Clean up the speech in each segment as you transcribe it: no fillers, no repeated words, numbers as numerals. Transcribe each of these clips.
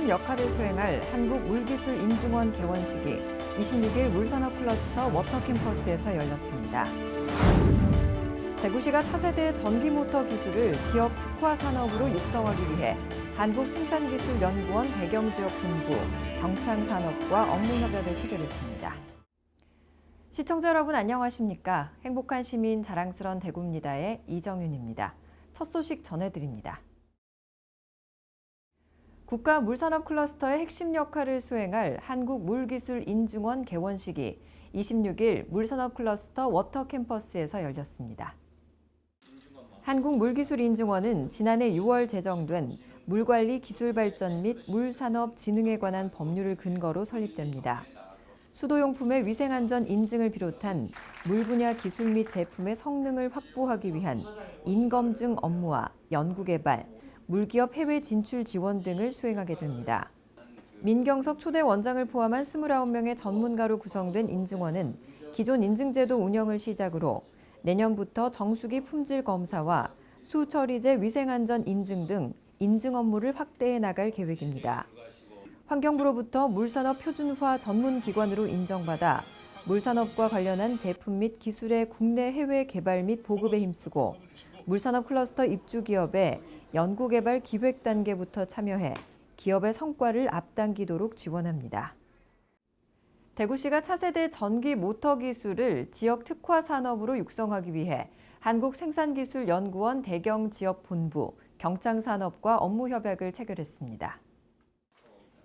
핵심 역할을 수행할 한국물기술인증원 개원식이 26일 물산업 클러스터 워터캠퍼스에서 열렸습니다. 대구시가 차세대 전기모터 기술을 지역 특화 산업으로 육성하기 위해 한국생산기술연구원 대경지역본부, 경창산업과 업무협약을 체결했습니다. 시청자 여러분 안녕하십니까? 행복한 시민 자랑스런 대구입니다의 이정윤입니다. 첫 소식 전해드립니다. 국가물산업 클러스터의 핵심 역할을 수행할 한국물기술인증원 개원식이 26일 물산업 클러스터 워터캠퍼스에서 열렸습니다. 한국물기술인증원은 지난해 6월 제정된 물관리 기술발전 및 물산업 진흥에 관한 법률을 근거로 설립됩니다. 수도용품의 위생안전 인증을 비롯한 물 분야 기술 및 제품의 성능을 확보하기 위한 인검증 업무와 연구개발, 물기업 해외 진출 지원 등을 수행하게 됩니다. 민경석 초대 원장을 포함한 29명의 전문가로 구성된 인증원은 기존 인증제도 운영을 시작으로 내년부터 정수기 품질 검사와 수처리제 위생안전 인증 등 인증 업무를 확대해 나갈 계획입니다. 환경부로부터 물산업 표준화 전문기관으로 인정받아 물산업과 관련한 제품 및 기술의 국내 해외 개발 및 보급에 힘쓰고 물산업 클러스터 입주 기업의 연구개발 기획 단계부터 참여해 기업의 성과를 앞당기도록 지원합니다. 대구시가 차세대 전기 모터 기술을 지역 특화 산업으로 육성하기 위해 한국생산기술연구원 대경지역본부, 경창산업과 업무협약을 체결했습니다.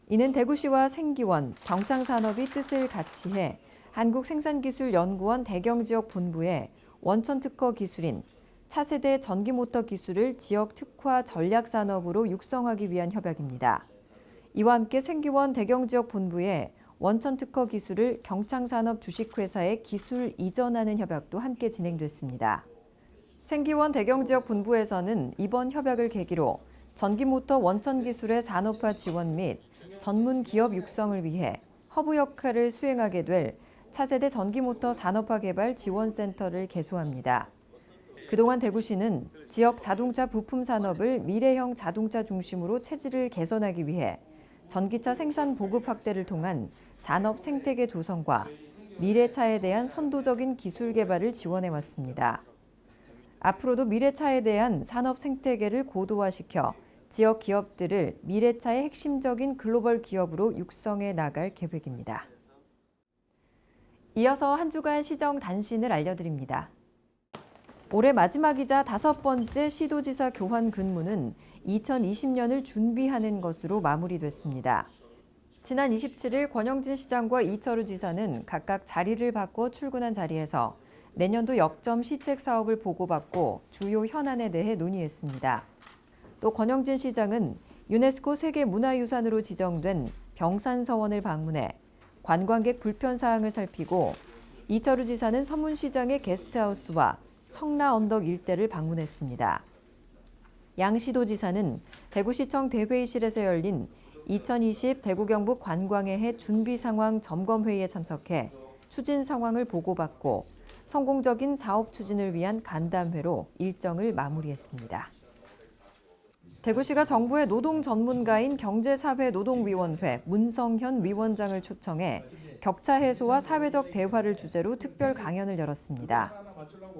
이는 대구시와 생기원, 경창산업이 뜻을 같이 해 한국생산기술연구원 대경지역본부에 원천특허 기술인 차세대 전기모터 기술을 지역 특화 전략산업으로 육성하기 위한 협약입니다. 이와 함께 생기원 대경지역본부에 원천특허 기술을 경창산업 주식회사에 기술 이전하는 협약도 함께 진행됐습니다. 생기원 대경지역본부에서는 이번 협약을 계기로 전기모터 원천기술의 산업화 지원 및 전문 기업 육성을 위해 허브 역할을 수행하게 될 차세대 전기모터 산업화 개발 지원센터를 개소합니다. 그동안 대구시는 지역 자동차 부품 산업을 미래형 자동차 중심으로 체질을 개선하기 위해 전기차 생산 보급 확대를 통한 산업 생태계 조성과 미래차에 대한 선도적인 기술 개발을 지원해 왔습니다. 앞으로도 미래차에 대한 산업 생태계를 고도화시켜 지역 기업들을 미래차의 핵심적인 글로벌 기업으로 육성해 나갈 계획입니다. 이어서 한 주간 시정 단신을 알려드립니다. 올해 마지막이자 5번째 시도지사 교환 근무는 2020년을 준비하는 것으로 마무리됐습니다. 지난 27일 권영진 시장과 이철우 지사는 각각 자리를 바꿔 출근한 자리에서 내년도 역점 시책 사업을 보고받고 주요 현안에 대해 논의했습니다. 또 권영진 시장은 유네스코 세계문화유산으로 지정된 병산서원을 방문해 관광객 불편 사항을 살피고 이철우 지사는 서문시장의 게스트하우스와 청라언덕 일대를 방문했습니다. 양 시도지사는 대구시청 대회의실에서 열린 2020 대구경북 관광의 해 준비 상황 점검회의에 참석해 추진 상황을 보고받고 성공적인 사업 추진을 위한 간담회로 일정을 마무리했습니다. 대구시가 정부의 노동 전문가인 경제사회노동위원회 문성현 위원장을 초청해 격차 해소와 사회적 대화를 주제로 특별 강연을 열었습니다.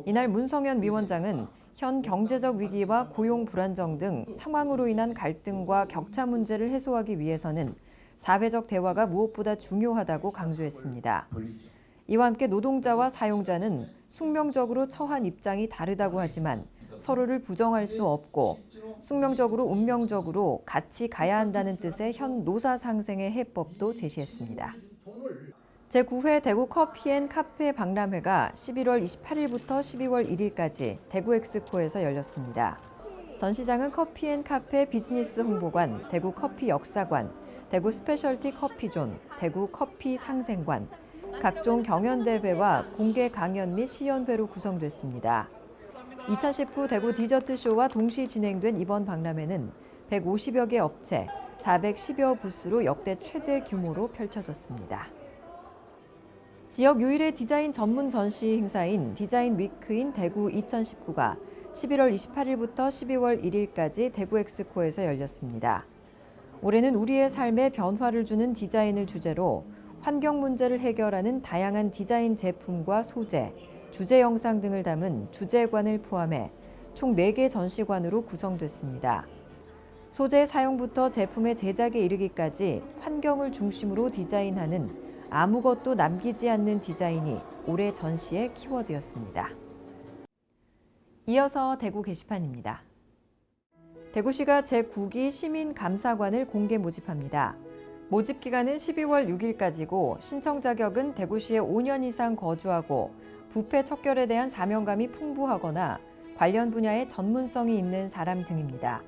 이날 문성현 위원장은 현 경제적 위기와 고용 불안정 등 상황으로 인한 갈등과 격차 문제를 해소하기 위해서는 사회적 대화가 무엇보다 중요하다고 강조했습니다. 이와 함께 노동자와 사용자는 숙명적으로 처한 입장이 다르다고 하지만 서로를 부정할 수 없고 숙명적으로 운명적으로 같이 가야 한다는 뜻의 현 노사상생의 해법도 제시했습니다. 제9회 대구 커피앤카페 박람회가 11월 28일부터 12월 1일까지 대구 엑스코에서 열렸습니다. 전 시장은 커피앤카페 비즈니스 홍보관, 대구 커피 역사관, 대구 스페셜티 커피존, 대구 커피 상생관, 각종 경연대회와 공개 강연 및 시연회로 구성됐습니다. 2019 대구 디저트쇼와 동시 진행된 이번 박람회는 150여 개 업체, 410여 부스로 역대 최대 규모로 펼쳐졌습니다. 지역 유일의 디자인 전문 전시 행사인 디자인 위크인 대구 2019가 11월 28일부터 12월 1일까지 대구 엑스코에서 열렸습니다. 올해는 우리의 삶에 변화를 주는 디자인을 주제로 환경 문제를 해결하는 다양한 디자인 제품과 소재, 주제 영상 등을 담은 주제관을 포함해 총 4개 전시관으로 구성됐습니다. 소재 사용부터 제품의 제작에 이르기까지 환경을 중심으로 디자인하는 아무것도 남기지 않는 디자인이 올해 전시의 키워드였습니다. 이어서 대구 게시판입니다. 대구시가 제9기 시민감사관을 공개 모집합니다. 모집 기간은 12월 6일까지고 신청 자격은 대구시에 5년 이상 거주하고 부패 척결에 대한 사명감이 풍부하거나 관련 분야에 전문성이 있는 사람 등입니다.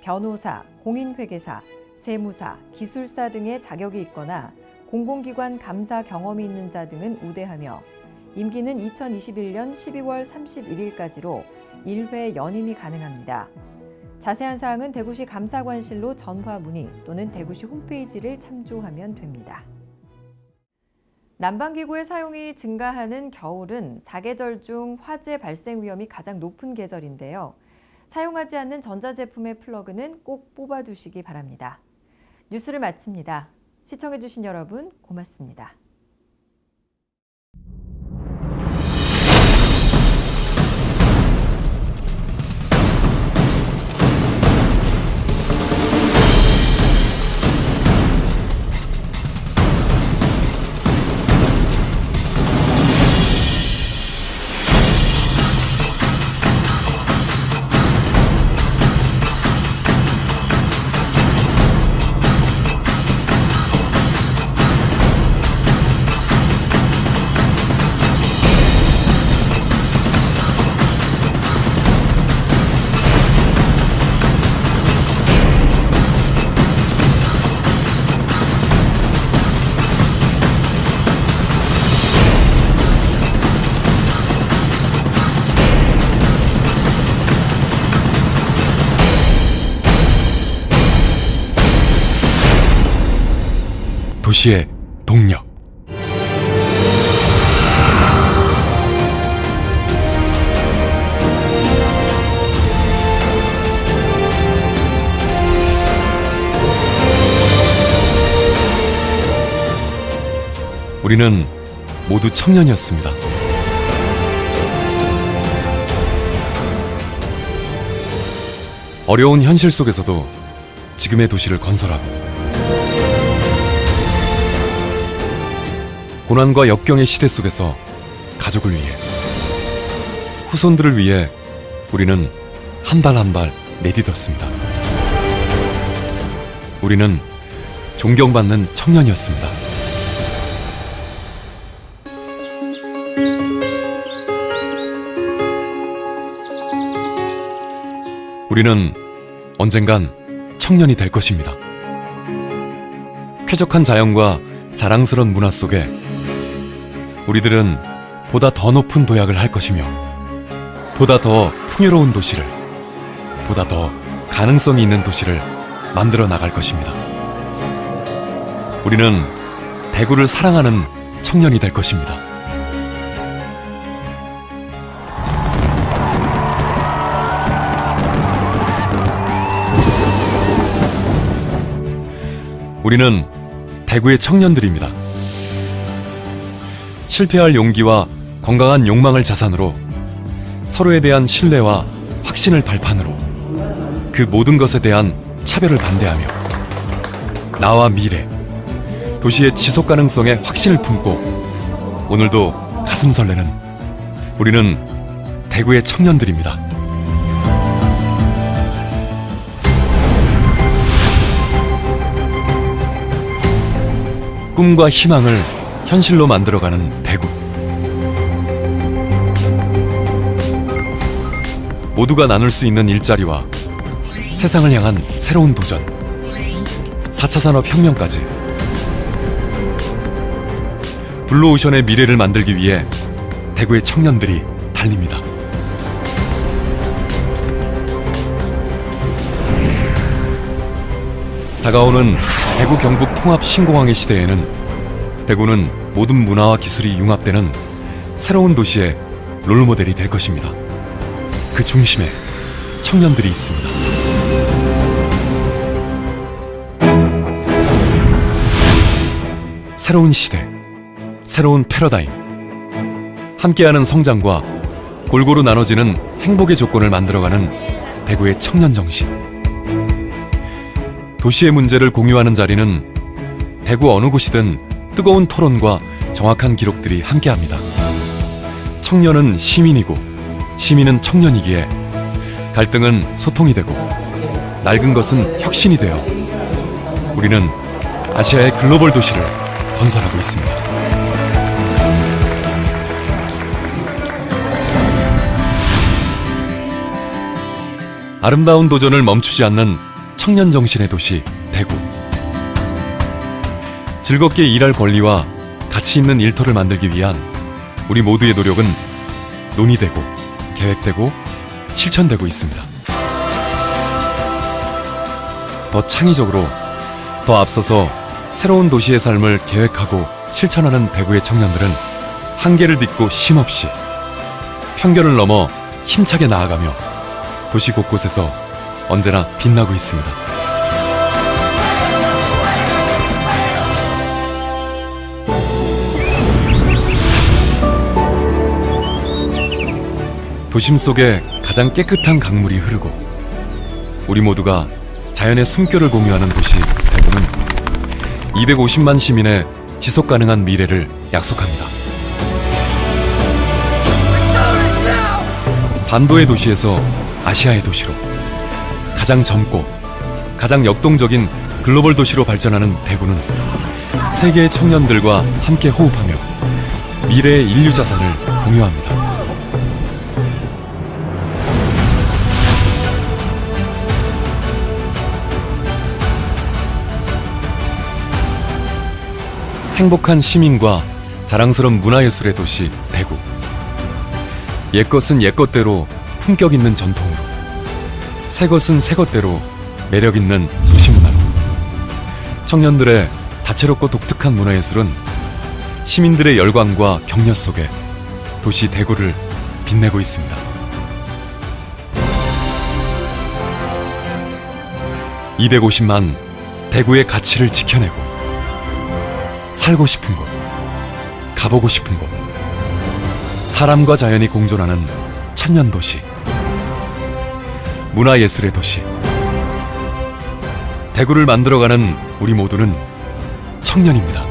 변호사, 공인회계사, 세무사, 기술사 등의 자격이 있거나 공공기관 감사 경험이 있는 자 등은 우대하며 임기는 2021년 12월 31일까지로 1회 연임이 가능합니다. 자세한 사항은 대구시 감사관실로 전화 문의 또는 대구시 홈페이지를 참조하면 됩니다. 난방기구의 사용이 증가하는 겨울은 사계절 중 화재 발생 위험이 가장 높은 계절인데요. 사용하지 않는 전자제품의 플러그는 꼭 뽑아두시기 바랍니다. 뉴스를 마칩니다. 시청해주신 여러분 고맙습니다. 도시의 동력. 우리는 모두 청년이었습니다. 어려운 현실 속에서도 지금의 도시를 건설하고 고난과 역경의 시대 속에서 가족을 위해, 후손들을 위해 우리는 한 발 한 발 내딛었습니다. 우리는 존경받는 청년이었습니다. 우리는 언젠간 청년이 될 것입니다. 쾌적한 자연과 자랑스러운 문화 속에 우리들은 보다 더 높은 도약을 할 것이며 보다 더 풍요로운 도시를, 보다 더 가능성이 있는 도시를 만들어 나갈 것입니다. 우리는 대구를 사랑하는 청년이 될 것입니다. 우리는 대구의 청년들입니다. 실패할 용기와 건강한 욕망을 자산으로 서로에 대한 신뢰와 확신을 발판으로 그 모든 것에 대한 차별을 반대하며 나와 미래, 도시의 지속 가능성에 확신을 품고 오늘도 가슴 설레는 우리는 대구의 청년들입니다. 꿈과 희망을 현실로 만들어가는 대구. 모두가 나눌 수 있는 일자리와 세상을 향한 새로운 도전, 4차 산업혁명까지 블루오션의 미래를 만들기 위해 대구의 청년들이 달립니다. 다가오는 대구 경북 통합 신공항의 시대에는 대구는 모든 문화와 기술이 융합되는 새로운 도시의 롤모델이 될 것입니다. 그 중심에 청년들이 있습니다. 새로운 시대, 새로운 패러다임. 함께하는 성장과 골고루 나눠지는 행복의 조건을 만들어가는 대구의 청년 정신. 도시의 문제를 공유하는 자리는 대구 어느 곳이든 뜨거운 토론과 정확한 기록들이 함께합니다. 청년은 시민이고 시민은 청년이기에 갈등은 소통이 되고 낡은 것은 혁신이 되어 우리는 아시아의 글로벌 도시를 건설하고 있습니다. 아름다운 도전을 멈추지 않는 청년 정신의 도시 대구. 즐겁게 일할 권리와 가치 있는 일터를 만들기 위한 우리 모두의 노력은 논의되고 계획되고 실천되고 있습니다. 더 창의적으로, 더 앞서서 새로운 도시의 삶을 계획하고 실천하는 대구의 청년들은 한계를 딛고 쉼없이 편견을 넘어 힘차게 나아가며 도시 곳곳에서 언제나 빛나고 있습니다. 도심 속에 가장 깨끗한 강물이 흐르고 우리 모두가 자연의 숨결을 공유하는 도시 대구는 250만 시민의 지속가능한 미래를 약속합니다. 반도의 도시에서 아시아의 도시로 가장 젊고 가장 역동적인 글로벌 도시로 발전하는 대구는 세계의 청년들과 함께 호흡하며 미래의 인류 자산을 공유합니다. 행복한 시민과 자랑스러운 문화예술의 도시 대구. 옛것은 옛것대로 품격 있는 전통으로, 새것은 새것대로 매력 있는 도시 문화로. 청년들의 다채롭고 독특한 문화예술은 시민들의 열광과 격려 속에 도시 대구를 빛내고 있습니다. (250만) 대구의 가치를 지켜내고 살고 싶은 곳, 가보고 싶은 곳, 사람과 자연이 공존하는 천년도시, 문화예술의 도시. 대구를 만들어가는 우리 모두는 청년입니다.